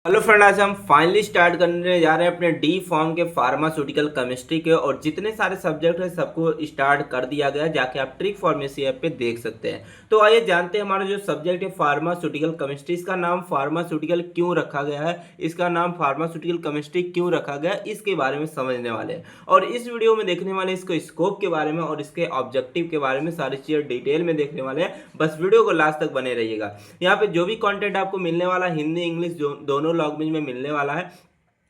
Hello friend, आज हम finally start करने जा रहे हैं अपने डी फॉर्म के फार्मास्यूटिकल केमिस्ट्री के। और जितने सारे सब्जेक्ट हैं सबको स्टार्ट कर दिया गया है, जाके आप ट्रिक फार्मेसी ऐप पे देख सकते हैं। तो आइए जानते हैं हमारा जो सब्जेक्ट है फार्मास्यूटिकल केमिस्ट्री, इसका नाम फार्मास्यूटिकल क्यों रखा गया है, इसका नाम फार्मास्यूटिकल केमिस्ट्री क्यों रखा गया है, इसके बारे में समझने वाले हैं। और इस वीडियो में देखने वाले इसको स्कोप के बारे में और इसके ऑब्जेक्टिव के बारे में सारी चीज़ें डिटेल में देखने वाले हैं। बस वीडियो को लास्ट तक बने रहिएगा। यहाँ पे जो भी कंटेंट आपको मिलने वाला है हिंदी इंग्लिश दोनों लैंग्वेज में मिलने वाला है।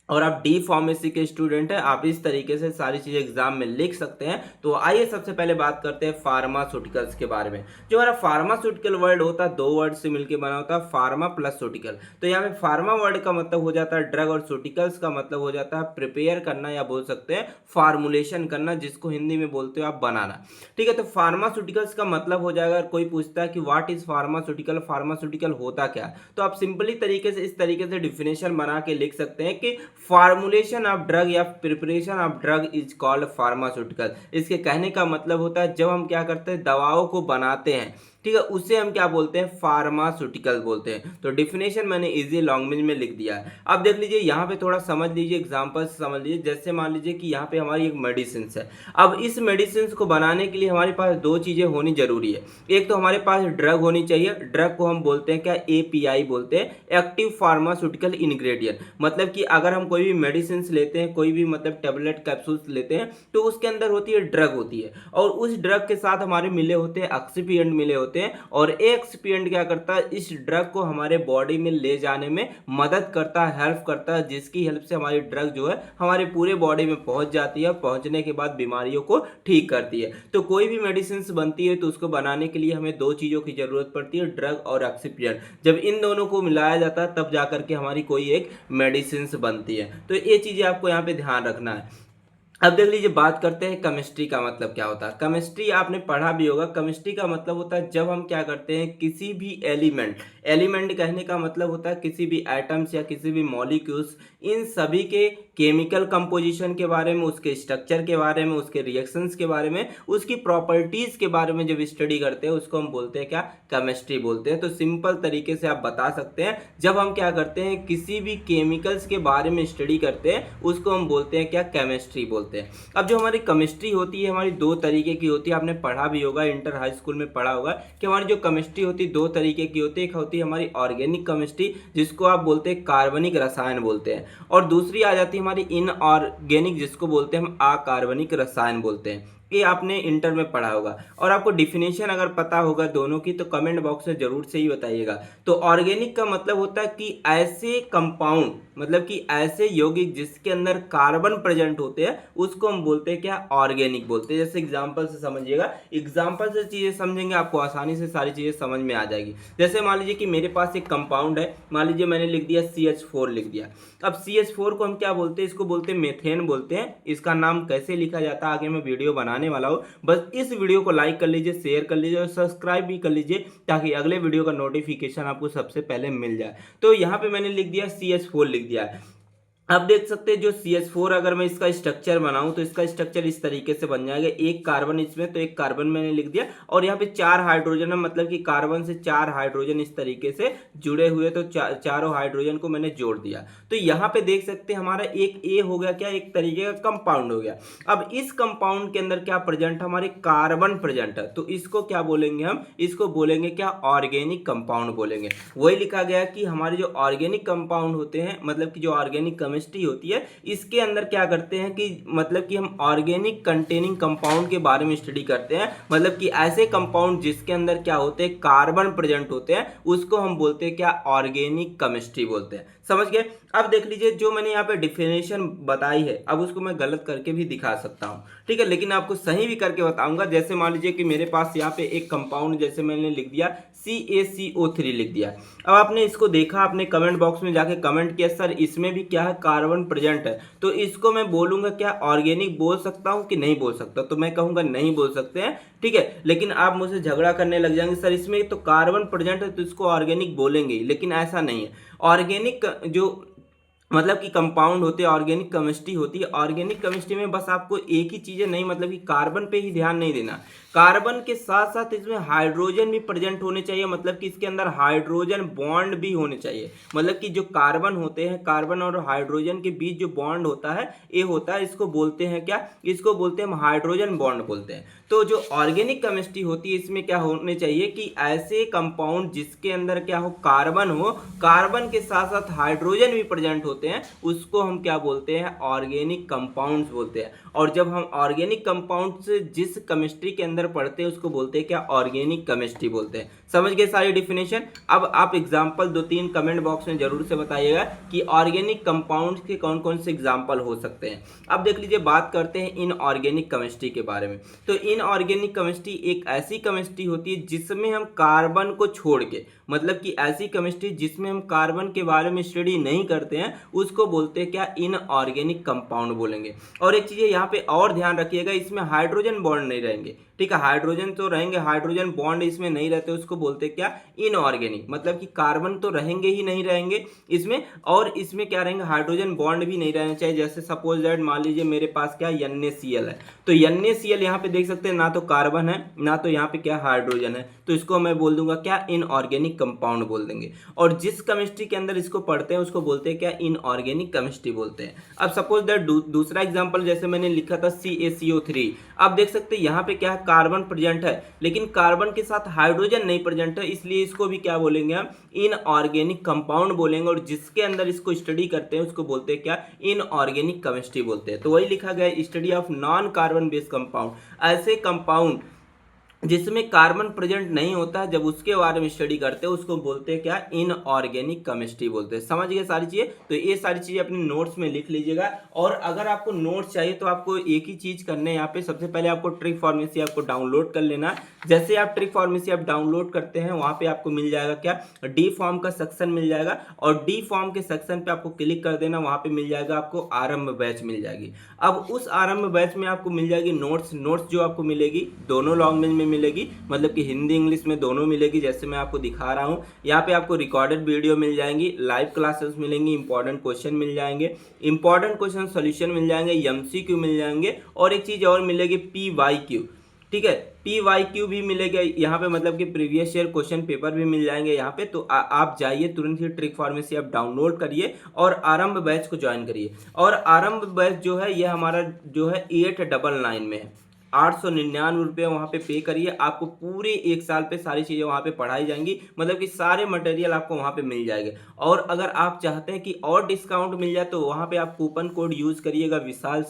और आप डी फार्मेसी के स्टूडेंट हैं, आप इस तरीके से सारी चीज़ें एग्जाम में लिख सकते हैं। तो आइए सबसे पहले बात करते हैं फार्मास्यूटिकल्स के बारे में। जो हमारा फार्मास्यूटिकल वर्ड होता है दो वर्ड से मिलकर बना होता है, फार्मा प्लस सूटिकल। तो यहाँ पे फार्मा वर्ड का मतलब हो जाता है ड्रग और सूटिकल्स का मतलब हो जाता है प्रिपेयर करना या बोल सकते हैं फार्मुलेशन करना, जिसको हिंदी में बोलते हो आप बनाना। ठीक है, तो फार्मास्यूटिकल्स का मतलब हो जाएगा, कोई पूछता है कि व्हाट इज फार्मास्यूटिकल, फार्मास्यूटिकल होता क्या, तो आप सिंपली तरीके से इस तरीके से डिफिनेशन बना के लिख सकते हैं कि फार्मुलेशन ऑफ ड्रग या preparation of drug is called pharmaceutical. इसके कहने का मतलब होता है जब हम क्या करते हैं दवाओं को बनाते हैं, ठीक है, उसे हम क्या बोलते हैं फार्मास्यूटिकल बोलते हैं। तो डिफिनेशन मैंने इजी लैंग्वेज में लिख दिया है। अब देख लीजिए यहाँ पे थोड़ा समझ लीजिए, एग्जांपल से समझ लीजिए। जैसे मान लीजिए कि यहाँ पे हमारी एक मेडिसिन है। अब इस मेडिसिन को बनाने के लिए हमारे पास दो चीज़ें होनी जरूरी है। एक तो हमारे पास ड्रग होनी चाहिए, ड्रग को हम बोलते हैं क्या एपीआई बोलते हैं, एक्टिव फार्मास्यूटिकल इंग्रेडिएंट। मतलब कि अगर हम कोई भी मेडिसिन लेते हैं, कोई भी मतलब टेबलेट कैप्सूल्स लेते हैं, तो उसके अंदर होती है ड्रग होती है, और उस ड्रग के साथ हमारे मिले होते हैं एक्सिपिएंट मिले होते हैं। और एक्सिपिएंट क्या करता है, इस ड्रग को हमारे बॉडी में ले जाने में मदद करता है, हेल्प करता है, जिसकी हेल्प से हमारी ड्रग जो है हमारे पूरे बॉडी में पहुंच जाती है, पहुंचने के बाद बीमारियों को ठीक करती है। तो कोई भी मेडिसिन बनती है तो उसको बनाने के लिए हमें दो चीज़ों की जरूरत पड़ती है, ड्रग और एक्सिपिएंट। जब इन दोनों को मिलाया जाता है तब जाकर के हमारी कोई एक मेडिसिन बनती है। तो ये चीज़ें आपको यहाँ पे ध्यान रखना है। अब देख लीजिए, बात करते हैं केमिस्ट्री का मतलब क्या होता है। केमिस्ट्री आपने पढ़ा भी होगा। केमिस्ट्री का मतलब होता है जब हम क्या करते हैं किसी भी एलिमेंट, एलिमेंट कहने का मतलब होता है किसी भी एटम्स या किसी भी मॉलिक्यूल्स, इन सभी के केमिकल कंपोजिशन के बारे में, उसके स्ट्रक्चर के बारे में, उसके रिएक्शंस के बारे में, उसकी प्रॉपर्टीज के बारे में जब स्टडी करते हैं उसको हम बोलते हैं क्या, केमिस्ट्री बोलते हैं। तो सिंपल तरीके से आप बता सकते हैं जब हम क्या करते हैं किसी भी केमिकल्स के बारे में स्टडी करते हैं उसको हम बोलते हैं क्या, केमिस्ट्री बोलते हैं। अब जो हमारी केमिस्ट्री होती है हमारी दो तरीके की होती है। आपने पढ़ा भी होगा, इंटर हाई स्कूल में पढ़ा होगा कि हमारी जो केमिस्ट्री होती है दो तरीके की होती है। एक होती है हमारी ऑर्गेनिक केमिस्ट्री, जिसको आप बोलते हैं कार्बनिक रसायन बोलते हैं, और दूसरी आ जाती है हमारी इनऑर्गेनिक, जिसको बोलते हैं हम अकार्बनिक रसायन बोलते हैं। ये आपने इंटर में पढ़ा होगा। और आपको डिफिनेशन अगर पता होगा दोनों की तो कमेंट बॉक्स में जरूर से ही बताइएगा। तो ऑर्गेनिक का मतलब होता है कि ऐसे कंपाउंड, मतलब कि ऐसे यौगिक जिसके अंदर कार्बन प्रेजेंट होते हैं उसको हम बोलते हैं क्या, ऑर्गेनिक बोलते हैं। जैसे एग्जांपल से समझिएगा, एग्जांपल से चीजें समझेंगे आपको आसानी से सारी चीजें समझ में आ जाएगी। जैसे मान लीजिए कि मेरे पास एक कंपाउंड है, मान लीजिए मैंने लिख दिया CH4 लिख दिया। अब CH4 को हम क्या बोलते हैं, इसको बोलते हैं मेथेन बोलते हैं। इसका नाम कैसे लिखा जाता है आगे मैं वीडियो बनाने वाला हूँ। बस इस वीडियो को लाइक कर लीजिए, शेयर कर लीजिए और सब्सक्राइब भी कर लीजिए, ताकि अगले वीडियो का नोटिफिकेशन आपको सबसे पहले मिल जाए। तो यहाँ पे मैंने लिख दिया CH4 लिख दिया है। अब देख सकते हैं जो CH4 अगर मैं इसका स्ट्रक्चर बनाऊं तो इसका स्ट्रक्चर इस तरीके से बन जाएगा। एक कार्बन इसमें, तो एक कार्बन मैंने लिख दिया, और यहाँ पे चार हाइड्रोजन है, मतलब कि कार्बन से चार हाइड्रोजन इस तरीके से जुड़े हुए, तो चारों हाइड्रोजन को मैंने जोड़ दिया। तो यहाँ पे देख सकते हैं हमारा एक ए हो गया क्या, एक तरीके का कंपाउंड हो गया। अब इस कंपाउंड के अंदर क्या प्रेजेंट, हमारे कार्बन प्रेजेंट है, तो इसको क्या बोलेंगे हम, इसको बोलेंगे क्या, ऑर्गेनिक कंपाउंड बोलेंगे। वही लिखा गया कि हमारे जो ऑर्गेनिक कंपाउंड होते हैं, मतलब कि जो ऑर्गेनिक केमिस्ट्री होती है इसके अंदर क्या करते हैं कि मतलब कि हम ऑर्गेनिक कंटेनिंग कंपाउंड के बारे में स्टडी करते हैं। मतलब कि ऐसे कंपाउंड जिसके अंदर क्या होते हैं, कार्बन प्रेजेंट होते हैं, उसको हम बोलते हैं क्या, ऑर्गेनिक केमिस्ट्री बोलते हैं। समझ गए। अब देख लीजिए जो मैंने यहाँ पे डिफिनेशन बताई है, अब उसको मैं गलत करके भी दिखा सकता हूँ, ठीक है, लेकिन आपको सही भी करके बताऊंगा। जैसे मान लीजिए कि मेरे पास यहाँ पे एक कंपाउंड, जैसे मैंने लिख दिया CaCO3 लिख दिया। अब आपने इसको देखा, आपने कमेंट बॉक्स में जाके कमेंट किया सर इसमें भी क्या है, कार्बन प्रेजेंट है, तो इसको मैं बोलूंगा क्या, ऑर्गेनिक बोल सकता हूँ कि नहीं बोल सकता, तो मैं कहूंगा नहीं बोल सकते हैं, ठीक है। लेकिन आप मुझसे झगड़ा करने लग जाएंगे सर इसमें तो कार्बन प्रेजेंट है तो इसको ऑर्गेनिक बोलेंगे, लेकिन ऐसा नहीं है। ऑर्गेनिक जो मतलब कि कंपाउंड होते हैं, ऑर्गेनिक केमिस्ट्री होती है। ऑर्गेनिक केमिस्ट्री में बस आपको एक ही चीज़ है, नहीं मतलब कि कार्बन पे ही ध्यान नहीं देना, कार्बन के साथ साथ इसमें हाइड्रोजन भी प्रेजेंट होने चाहिए, मतलब कि इसके अंदर हाइड्रोजन बॉन्ड भी होने चाहिए। मतलब कि जो कार्बन होते हैं, कार्बन और हाइड्रोजन के बीच जो बॉन्ड होता है, ये होता है, इसको बोलते हैं क्या, इसको बोलते हैं हम हाइड्रोजन बॉन्ड बोलते हैं। तो जो ऑर्गेनिक केमिस्ट्री होती है, इसमें क्या होने चाहिए कि ऐसे कंपाउंड जिसके अंदर क्या हो, कार्बन हो, कार्बन के साथ साथ हाइड्रोजन भी प्रेजेंट होते हैं, उसको हम क्या बोलते हैं, ऑर्गेनिक कंपाउंड्स बोलते हैं। और जब हम ऑर्गेनिक कंपाउंड्स जिस केमिस्ट्री के अंदर पढ़ते हैं, उसको बोलते हैं क्या, ऑर्गेनिक केमिस्ट्री बोलते हैं। समझ गए सारी डिफिनेशन। अब आप एग्जांपल 2-3 कमेंट बॉक्स में जरूर से बताइएगा कि ऑर्गेनिक कंपाउंड्स के कौन कौन से एग्जांपल हो सकते हैं। अब देख लीजिए, बात करते हैं इनऑर्गेनिक केमिस्ट्री के बारे में। तो इनऑर्गेनिक केमिस्ट्री एक ऐसी केमिस्ट्री होती है जिसमें हम कार्बन को छोड़ के, मतलब कि ऐसी केमिस्ट्री जिसमें हम कार्बन के बारे में स्टडी नहीं करते हैं, उसको बोलते हैं क्या, इनऑर्गेनिक कंपाउंड बोलेंगे। और एक चीज़ यहाँ पे और ध्यान रखिएगा, इसमें हाइड्रोजन बॉन्ड नहीं रहेंगे, ठीक है, हाइड्रोजन तो रहेंगे, हाइड्रोजन बॉन्ड इसमें नहीं रहते, उसको बोलते हैं क्या, इनऑर्गेनिक। मतलब कि कार्बन तो रहेंगे ही नहीं रहेंगे इसमें, और इसमें क्या रहेंगे, हाइड्रोजन बॉन्ड भी नहीं रहना चाहिए। जैसे सपोज दैट मान लीजिए मेरे पास क्या NaCl है, तो NaCl यहाँ पे देख सकते हैं, ना तो कार्बन है ना तो यहाँ पे क्या हाइड्रोजन है, तो इसको मैं बोल दूंगा क्या, इनऑर्गेनिक कंपाउंड बोल देंगे। और जिस केमिस्ट्री के अंदर इसको पढ़ते हैं उसको बोलते हैं क्या, इनऑर्गेनिक केमिस्ट्री बोलते हैं। अब सपोज दैट दूसरा एग्जांपल जैसे मैंने लिखा था CaCO3, आप देख सकते हैं यहाँ पे क्या है, कार्बन प्रेजेंट है, लेकिन कार्बन के साथ हाइड्रोजन नहीं प्रेजेंट है, इसलिए इसको भी क्या बोलेंगे हम, इनऑर्गेनिक कंपाउंड बोलेंगे। और जिसके अंदर इसको स्टडी करते हैं उसको बोलते हैं क्या, इनऑर्गेनिक केमिस्ट्री बोलते हैं। तो वही लिखा गया, study of non carbon based compound, ऐसे कंपाउंड जिसमें कार्बन प्रेजेंट नहीं होता है, जब उसके बारे में स्टडी करते हैं उसको बोलते हैं क्या, इनऑर्गेनिक केमिस्ट्री बोलते हैं। समझ गए सारी चीजें। तो ये सारी चीजें अपने नोट्स में लिख लीजिएगा। और अगर आपको नोट्स चाहिए तो आपको एक ही चीज करना है, यहाँ पे सबसे पहले आपको ट्रिक फार्मेसी आपको डाउनलोड कर लेना। जैसे आप ट्रिक फार्मेसी आप डाउनलोड करते हैं, वहां पे आपको मिल जाएगा क्या, डी फॉर्म का सेक्शन मिल जाएगा, और डी फॉर्म के सेक्शन पे आपको क्लिक कर देना, वहां पे मिल जाएगा आपको आरंभ बैच मिल जाएगी। अब उस आरंभ बैच में आपको मिल जाएगी नोट्स जो आपको मिलेगी दोनों लैंग्वेज में मिलेगी, मतलब कि हिंदी इंग्लिश में दोनों मिलेगी। जैसे मैं आपको दिखा रहा हूँ, यहाँ पे आपको रिकॉर्डेड वीडियो मिल जाएंगी, लाइव क्लासेस मिलेंगी, इंपॉर्टेंट क्वेश्चन मिल जाएंगे, इंपॉर्टेंट क्वेश्चन सोल्यूशन मिल जाएंगे, MCQ मिल जाएंगे, और एक चीज और मिलेगी PYQ, ठीक है, PYQ भी मिलेगा यहाँ पे, मतलब कि प्रीवियस ईयर क्वेश्चन पेपर भी मिल जाएंगे यहाँ पे। तो आप जाइए तुरंत ही ट्रिक फार्मेसी आप डाउनलोड करिए और आरंभ बैच को ज्वाइन करिए। और आरंभ बैच जो है ये हमारा जो है 899 में है, 899 रुपये वहाँ पे करिए, आपको पूरे 1 साल पे सारी चीज़ें वहाँ पे पढ़ाई जाएंगी, मतलब कि सारे मटेरियल आपको वहाँ पे मिल जाएंगे। और अगर आप चाहते हैं कि और डिस्काउंट मिल जाए तो वहाँ पे आप कूपन कोड यूज़ करिएगा, विशाल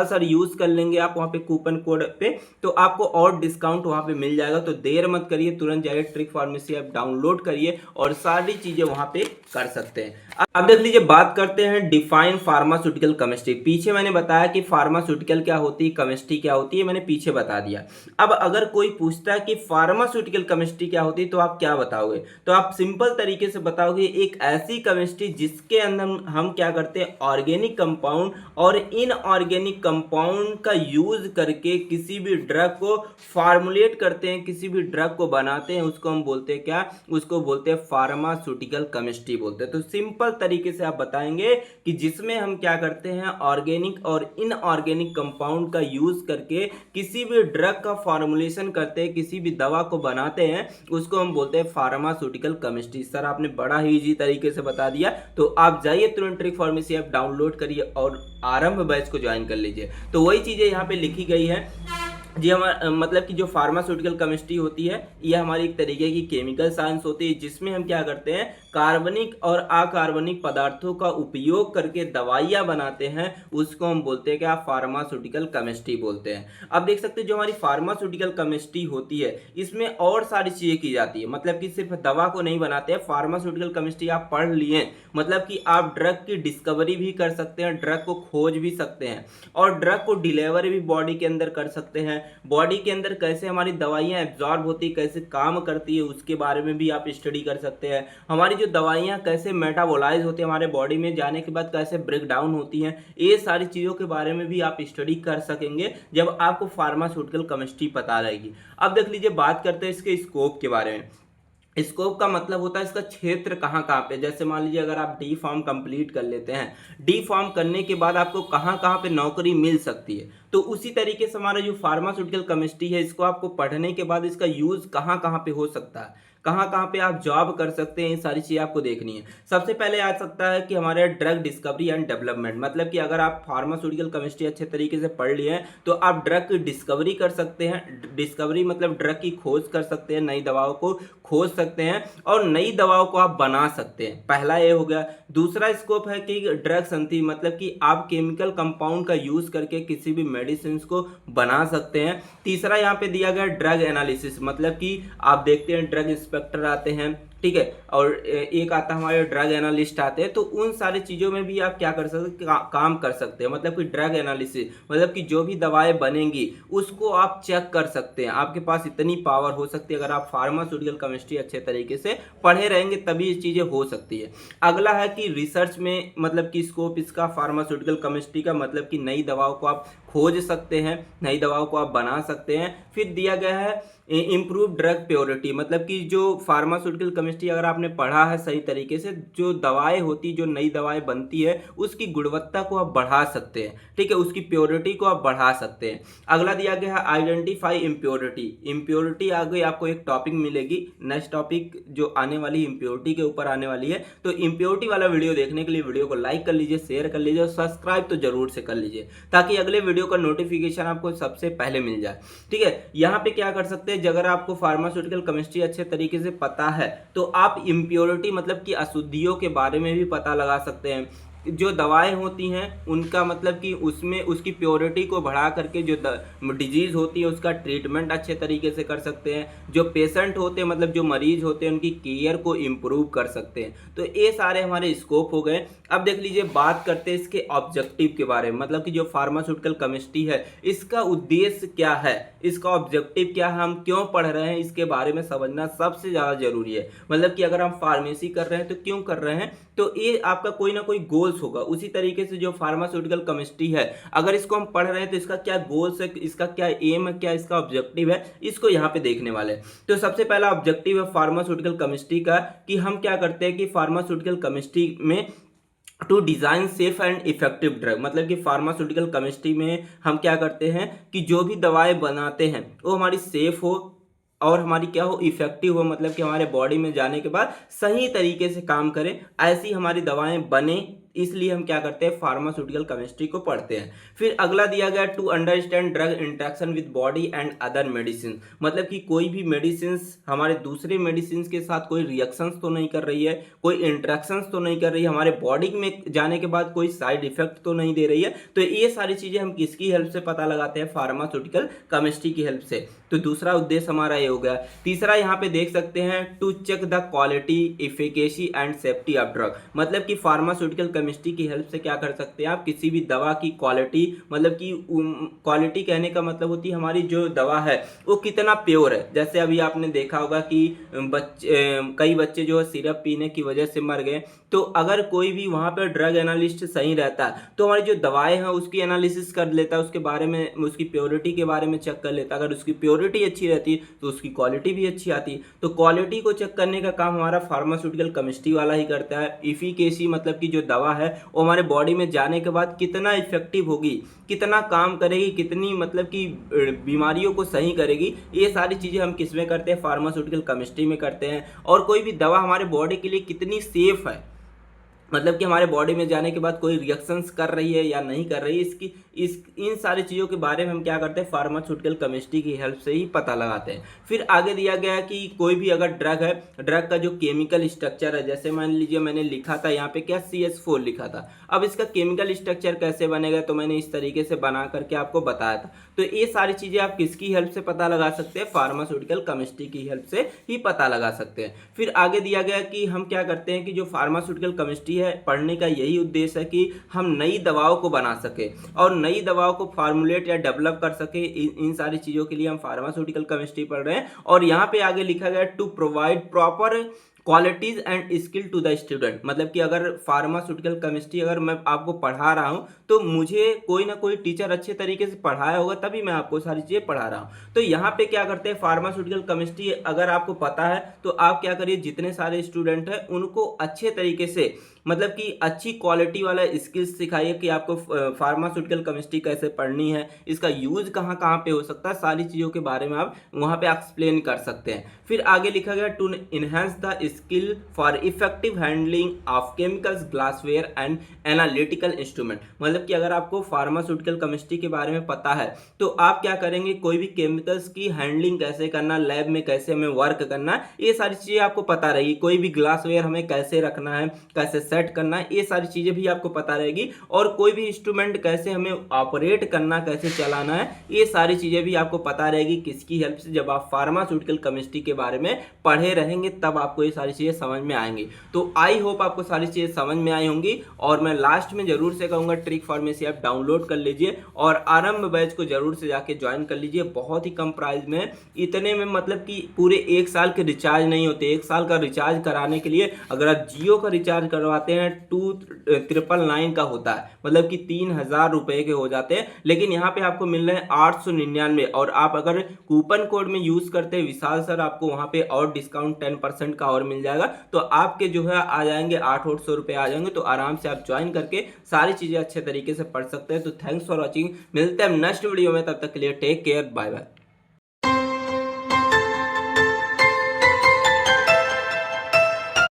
सर यूज़ कर लेंगे आप वहाँ पे कूपन कोड पे, तो आपको और डिस्काउंट वहाँ पे मिल जाएगा। तो देर मत करिए, तुरंत जाइए ट्रिक फार्मेसी ऐप डाउनलोड करिए और सारी चीज़ें वहाँ पे कर सकते हैं। अब देख लीजिए, बात करते हैं डिफाइन फार्मास्यूटिकल केमिस्ट्री। पीछे मैंने बताया कि फार्मास्यूटिकल क्या होती है, केमिस्ट्री क्या होती है, मैंने पीछे बता दिया। अब अगर कोई पूछता है कि फार्मास्यूटिकल केमिस्ट्री क्या होती है, तो आप क्या बताओगे? तो आप सिंपल तरीके से बताओगे, एक ऐसी केमिस्ट्री जिसके अंदर हम क्या करते हैं, ऑर्गेनिक कंपाउंड और इनऑर्गेनिक कंपाउंड का यूज करके किसी भी ड्रग को फार्मुलेट करते हैं, किसी भी ड्रग को बनाते हैं, उसको हम बोलते हैं क्या, उसको बोलते हैं फार्मास्यूटिकल केमिस्ट्री बोलते हैं। तो सिंपल तरीके से आप बताएंगे कि जिसमें हम क्या करते हैं, ऑर्गेनिक और इनऑर्गेनिक कंपाउंड का यूज करके किसी भी ड्रग का फॉर्मुलेशन करते हैं, किसी भी दवा को बनाते हैं, उसको हम बोलते हैं फार्मास्यूटिकल केमिस्ट्री। सर आपने बड़ा ही इजी तरीके से बता दिया। तो आप जाइए तुरंत ट्रिक फार्मेसी ऐप डाउनलोड करिए और आरंभ बैच को ज्वाइन कर लीजिए। तो वही चीजें यहाँ पे लिखी गई है जी। हम मतलब कि जो फार्मास्यूटिकल केमिस्ट्री होती है, ये हमारी एक तरीके की केमिकल साइंस होती है, जिसमें हम क्या करते हैं, कार्बनिक और अकार्बनिक पदार्थों का उपयोग करके दवाइयाँ बनाते हैं, उसको हम बोलते हैं क्या, फार्मास्यूटिकल केमिस्ट्री बोलते हैं। अब देख सकते हैं, जो हमारी फार्मास्यूटिकल केमिस्ट्री होती है, इसमें और सारी चीज़ें की जाती है, मतलब कि सिर्फ दवा को नहीं बनाते हैं। फार्मास्यूटिकल केमिस्ट्री आप पढ़ लिए, मतलब कि आप ड्रग की डिस्कवरी भी कर सकते हैं, ड्रग को खोज भी सकते हैं, और ड्रग को डिलीवर भी बॉडी के अंदर कर सकते हैं। बॉडी के अंदर कैसे हमारी दवाइयाँ एब्जॉर्ब होती है, कैसे काम करती है, उसके बारे में भी आप स्टडी कर सकते हैं। हमारी जो दवाइयाँ कैसे मेटाबोलाइज होती है, हमारे बॉडी में जाने के बाद कैसे ब्रेक डाउन होती हैं, ये सारी चीज़ों के बारे में भी आप स्टडी कर सकेंगे जब आपको फार्मास्यूटिकल केमिस्ट्री पता रहेगी। अब देख लीजिए, बात करते हैं इसके स्कोप के बारे में। स्कोप का मतलब होता है इसका क्षेत्र कहाँ कहाँ पे। जैसे मान लीजिए अगर आप डी फार्म कंप्लीट कर लेते हैं, डी फार्म करने के बाद आपको कहाँ कहाँ पे नौकरी मिल सकती है, तो उसी तरीके से हमारा जो फार्मास्यूटिकल केमिस्ट्री है इसको आपको पढ़ने के बाद इसका यूज़ कहाँ कहाँ पे हो सकता है, कहाँ कहाँ पे आप जॉब कर सकते हैं, ये सारी चीज़ें आपको देखनी है। सबसे पहले आ सकता है कि हमारे ड्रग डिस्कवरी एंड डेवलपमेंट, मतलब कि अगर आप फार्मास्यूटिकल केमिस्ट्री अच्छे तरीके से पढ़ लिए हैं तो आप ड्रग की डिस्कवरी कर सकते हैं। डिस्कवरी मतलब ड्रग की खोज कर सकते हैं, नई दवाओं को खोज सकते हैं और नई दवाओं को आप बना सकते हैं। पहला ये हो गया। दूसरा स्कोप है कि ड्रग संधि, मतलब कि आप केमिकल कंपाउंड का यूज करके किसी भी मेडिसिन को बना सकते हैं। तीसरा यहाँ पे दिया गया ड्रग एनालिसिस, मतलब कि आप देखते हैं ड्रग इंस्पेक्टर आते हैं, ठीक है, और एक आता हमारे ड्रग एनालिस्ट आते हैं, तो उन सारी चीज़ों में भी आप क्या कर सकते हैं, काम कर सकते हैं। मतलब कि ड्रग एनालिसिस मतलब कि जो भी दवाएं बनेंगी उसको आप चेक कर सकते हैं। आपके पास इतनी पावर हो सकती है, अगर आप फार्मास्यूटिकल केमिस्ट्री अच्छे तरीके से पढ़े रहेंगे तभी ये चीज़ें हो सकती है। अगला है कि रिसर्च में, मतलब कि स्कोप इसका फार्मास्यूटिकल केमिस्ट्री का मतलब कि नई दवाओं को आप खोज सकते हैं, नई दवाओं को आप बना सकते हैं। फिर दिया गया है इम्प्रूव ड्रग प्योरिटी, मतलब कि जो फार्मास्यूटिकल केमिस्ट्री अगर आपने पढ़ा है सही तरीके से, जो दवाएं होती, जो नई दवाएं बनती है उसकी गुणवत्ता को आप बढ़ा सकते हैं, ठीक है, उसकी प्योरिटी को आप बढ़ा सकते हैं। अगला दिया गया है आइडेंटिफाई इम्प्योरिटी। इम्प्योरिटी आगे आपको एक टॉपिक मिलेगी, नेक्स्ट टॉपिक जो आने वाली इम्प्योरिटी के ऊपर आने वाली है, तो इम्प्योरिटी वाला वीडियो देखने के लिए वीडियो को लाइक कर लीजिए, शेयर कर लीजिए और सब्सक्राइब तो जरूर से कर लीजिए ताकि अगले वीडियो का नोटिफिकेशन आपको सबसे पहले मिल जाए, ठीक है। यहाँ पे क्या कर सकते हैं, अगर आपको फार्मास्यूटिकल केमिस्ट्री अच्छे तरीके से पता है तो आप इम्प्योरिटी मतलब कि अशुद्धियों के बारे में भी पता लगा सकते हैं। जो दवाएं होती हैं उनका मतलब कि उसमें उसकी प्योरिटी को बढ़ा करके जो डिजीज़ होती है उसका ट्रीटमेंट अच्छे तरीके से कर सकते हैं। जो पेशेंट होते हैं मतलब जो मरीज होते हैं उनकी केयर को इम्प्रूव कर सकते हैं। तो ये सारे हमारे स्कोप हो गए। अब देख लीजिए, बात करते हैं इसके ऑब्जेक्टिव के बारे में, मतलब कि जो फार्मास्यूटिकल केमिस्ट्री है इसका उद्देश्य क्या है, इसका ऑब्जेक्टिव क्या है, हम क्यों पढ़ रहे हैं, इसके बारे में समझना सबसे ज़्यादा जरूरी है। मतलब कि अगर हम फार्मेसी कर रहे हैं तो क्यों कर रहे हैं, तो ये आपका कोई ना कोई गोल्स होगा। उसी तरीके से जो फार्मास्यूटिकल केमिस्ट्री है अगर इसको हम पढ़ रहे हैं तो इसका क्या गोल्स है, इसका क्या एम है, क्या इसका ऑब्जेक्टिव है, इसको यहाँ पे देखने वाले हैं। तो सबसे पहला ऑब्जेक्टिव है फार्मास्यूटिकल केमिस्ट्री का कि हम क्या करते हैं कि फार्मास्यूटिकल केमिस्ट्री में to design safe and effective drug, मतलब कि फार्मास्यूटिकल केमिस्ट्री में हम क्या करते हैं कि जो भी दवाएं बनाते हैं वो हमारी सेफ हो और हमारी क्या हो, इफेक्टिव हो, मतलब कि हमारे बॉडी में जाने के बाद सही तरीके से काम करें, ऐसी हमारी दवाएं बने। इसलिए हम क्या करते हैं, फार्मास्यूटिकल केमिस्ट्री को पढ़ते हैं। फिर अगला दिया गया to understand drug interaction with body and other medicine, मतलब कि कोई भी मेडिसिन हमारे दूसरे मेडिसिन के साथ कोई रिएक्शंस तो नहीं कर रही है, कोई इंटरेक्शंस तो नहीं कर रही है, हमारे बॉडी में जाने के बाद कोई साइड इफेक्ट तो नहीं दे रही है। तो ये सारी चीज़ें हम किसकी हेल्प से पता लगाते हैं, फार्मास्यूटिकल केमिस्ट्री की हेल्प से। तो दूसरा उद्देश्य हमारा ये हो गया। तीसरा यहाँ पे देख सकते हैं to check the quality, efficacy and safety of drug, मतलब कि फार्मास्यूटिकल केमिस्ट्री की हेल्प से क्या कर सकते हैं आप, किसी भी दवा की क्वालिटी, मतलब कि क्वालिटी कहने का मतलब होती है हमारी जो दवा है वो कितना प्योर है। जैसे अभी आपने देखा होगा कि कई बच्चे जो है सिरप पीने की वजह से मर गए, तो अगर कोई भी वहाँ पर ड्रग एनालिस्ट सही रहता है तो हमारी जो दवाएं हैं उसकी एनालिसिस कर लेता है, उसके बारे में, उसकी प्योरिटी के बारे में चेक कर लेता है। अगर उसकी प्योरिटी अच्छी रहती है तो उसकी क्वालिटी भी अच्छी आती है। तो क्वालिटी को चेक करने का काम हमारा फार्मास्यूटिकल केमिस्ट्री वाला ही करता है। इफिकेसी मतलब कि जो दवा है वो हमारे बॉडी में जाने के बाद कितना इफेक्टिव होगी, कितना काम करेगी, कितनी मतलब कि बीमारियों को सही करेगी, ये सारी चीज़ें हम किस में करते हैं, फार्मास्यूटिकल केमिस्ट्री में करते हैं। और कोई भी दवा हमारे बॉडी के लिए कितनी सेफ है, मतलब कि हमारे बॉडी में जाने के बाद कोई रिएक्शंस कर रही है या नहीं कर रही है, इसकी इन सारी चीज़ों के बारे में हम क्या करते हैं, फार्मास्यूटिकल केमिस्ट्री की हेल्प से ही पता लगाते हैं। फिर आगे दिया गया है कि कोई भी अगर ड्रग है, ड्रग का जो केमिकल स्ट्रक्चर है, जैसे मान लीजिए मैंने लिखा था यहाँ पे क्या, CH4 लिखा था। अब इसका केमिकल स्ट्रक्चर कैसे बनेगा, तो मैंने इस तरीके से बना करके आपको बताया था। तो ये सारी चीज़ें आप किसकी हेल्प से पता लगा सकते हैं, फार्मास्यूटिकल केमिस्ट्री की हेल्प से ही पता लगा सकते हैं। फिर आगे दिया गया कि हम क्या करते हैं कि जो फार्मास्यूटिकल केमिस्ट्री है पढ़ने का यही उद्देश्य है कि हम नई दवाओं को बना सके और नई दवाओं को फार्मुलेट या डेवलप कर सके। इन सारी चीज़ों के लिए हम फार्मास्यूटिकल केमिस्ट्री पढ़ रहे हैं। और यहाँ पे आगे लिखा गया to provide proper qualities and skill to the student, मतलब कि अगर फार्मास्यूटिकल केमिस्ट्री अगर मैं आपको पढ़ा रहा हूँ तो मुझे कोई ना कोई टीचर अच्छे तरीके से पढ़ाया होगा तभी मैं आपको सारी चीज़ें पढ़ा रहा हूँ। तो यहाँ पे क्या करते हैं, फार्मास्यूटिकल केमिस्ट्री अगर आपको पता है तो आप क्या करिए, जितने सारे स्टूडेंट हैं उनको अच्छे तरीके से, मतलब कि अच्छी क्वालिटी वाला स्किल्स सिखाइए कि आपको फार्मास्यूटिकल केमिस्ट्री कैसे पढ़नी है, इसका यूज कहाँ कहाँ पे हो सकता है, सारी चीज़ों के बारे में आप वहाँ पे एक्सप्लेन कर सकते हैं। फिर आगे लिखा गया to enhance the skill for effective handling of chemicals, glassware and analytical instrument, मतलब कि अगर आपको फार्मास्यूटिकल केमिस्ट्री के बारे में पता है तो आप क्या करेंगे, कोई भी केमिकल्स की हैंडलिंग कैसे करना, लैब में कैसे हमें वर्क करना है, ये सारी चीज़ें आपको पता रहेगी। कोई भी ग्लासवेयर हमें कैसे रखना है, कैसे सेट करना है, ये सारी चीज़ें भी आपको पता रहेगी। और कोई भी इंस्ट्रूमेंट कैसे हमें ऑपरेट करना, कैसे चलाना है, ये सारी चीज़ें भी आपको पता रहेगी किसकी हेल्प से, जब आप फार्मास्यूटिकल केमिस्ट्री के बारे में पढ़े रहेंगे तब आपको ये सारी चीज़ें समझ में आएंगी। तो आई होप आपको सारी चीज़ें समझ में आई होंगी। और मैं लास्ट में जरूर से कहूँगा ट्रिक फार्मेसी ऐप डाउनलोड कर लीजिए और आरंभ बैच को जरूर से जाके ज्वाइन कर लीजिए। बहुत ही कम प्राइस में, इतने में मतलब कि पूरे 1 साल के रिचार्ज नहीं होते। 1 साल का रिचार्ज कराने के लिए अगर आप जियो का रिचार्ज करवाते हैं 2999 का होता है, मतलब कि 3000 रुपए के हो जाते हैं। लेकिन यहाँ पे आपको मिल रहे हैं 899, और आप अगर कूपन कोड में यूज करते हैं विशाल सर, आपको वहाँ पे और डिस्काउंट 10% का और मिल जाएगा। तो आपके जो है आ जाएंगे 800 रुपए आ जाएंगे। तो आराम से आप ज्वाइन करके सारी चीजें अच्छे तरीके से पढ़ सकते हैं। तो थैंक्स फॉर वॉचिंग, मिलते हैं नेक्स्ट वीडियो में, तब तक के लिए टेक केयर, बाय बाय।